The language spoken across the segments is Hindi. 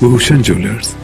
भूषण ज्वेलर्स।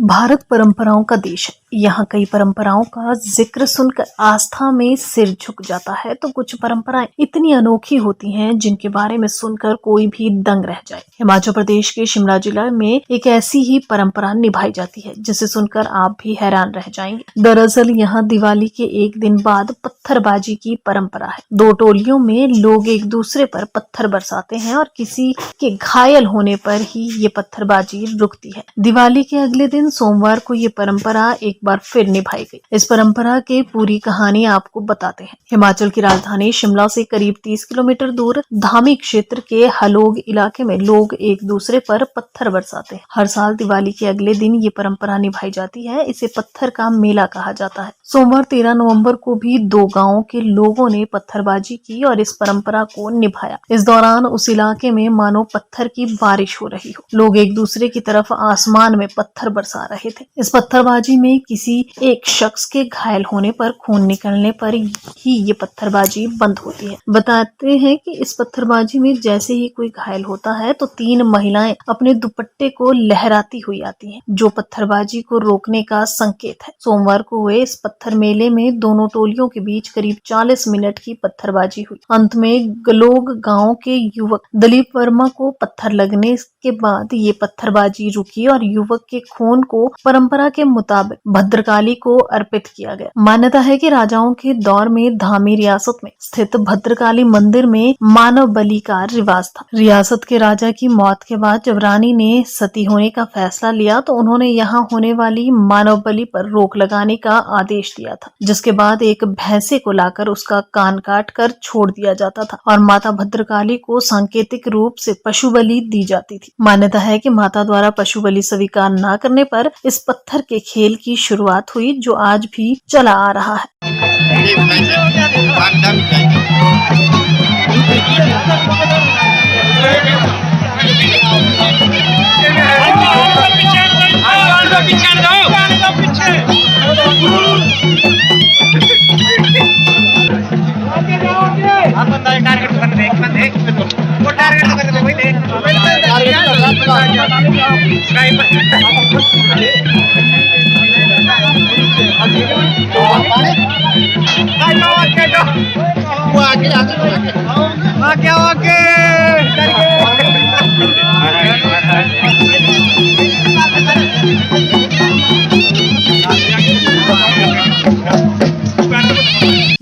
भारत परंपराओं का देश है। यहाँ कई परंपराओं का जिक्र सुनकर आस्था में सिर झुक जाता है, तो कुछ परंपराएं इतनी अनोखी होती हैं जिनके बारे में सुनकर कोई भी दंग रह जाए। हिमाचल प्रदेश के शिमला जिला में एक ऐसी ही परंपरा निभाई जाती है जिसे सुनकर आप भी हैरान रह जाएंगे। दरअसल यहाँ दिवाली के एक दिन बाद पत्थरबाजी की परंपरा है। दो टोलियों में लोग एक दूसरे पर पत्थर बरसाते हैं और किसी के घायल होने पर ही ये पत्थरबाजी रुकती है। दिवाली के अगले दिन सोमवार को ये परंपरा एक बार फिर निभाई गई। इस परंपरा की पूरी कहानी आपको बताते हैं। हिमाचल की राजधानी शिमला से करीब 30 किलोमीटर दूर धामी क्षेत्र के हलोग इलाके में लोग एक दूसरे पर पत्थर बरसाते हैं। हर साल दिवाली के अगले दिन ये परंपरा निभाई जाती है। इसे पत्थर का मेला कहा जाता है। सोमवार 13 नवंबर को भी दो गांवों के लोगों ने पत्थरबाजी की और इस परंपरा को निभाया। इस दौरान उस इलाके में मानो पत्थर की बारिश हो रही हो। लोग एक दूसरे की तरफ आसमान में पत्थर बरसा रहे थे। इस पत्थरबाजी में किसी एक शख्स के घायल होने पर, खून निकलने पर ही ये पत्थरबाजी बंद होती है। बताते हैं कि इस पत्थरबाजी में जैसे ही कोई घायल होता है तो 3 महिलाएं अपने दुपट्टे को लहराती हुई आती हैं, जो पत्थरबाजी को रोकने का संकेत है। सोमवार को हुए इस पत्थर मेले में दोनों टोलियों के बीच करीब 40 मिनट की पत्थरबाजी हुई। अंत में गलोग गांव के युवक दिलीप वर्मा को पत्थर लगने के बाद ये पत्थरबाजी रुकी और युवक के खून को परंपरा के मुताबिक भद्रकाली को अर्पित किया गया। मान्यता है कि राजाओं के दौर में धामी रियासत में स्थित भद्रकाली मंदिर में मानव बलि का रिवाज था। रियासत के राजा की मौत के बाद जब रानी ने सती होने का फैसला लिया तो उन्होंने यहाँ होने वाली मानव बलि पर रोक लगाने का आदेश दिया था, जिसके बाद एक भैंसे को लाकर उसका कान काट कर छोड़ दिया जाता था और माता भद्रकाली को सांकेतिक रूप से पशु बलि दी जाती थी। मान्यता है कि माता द्वारा पशु बलि स्वीकार न करने पर इस पत्थर के खेल की शुरुआत हुई, जो आज भी चला आ रहा है।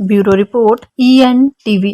Bureau report ENTV।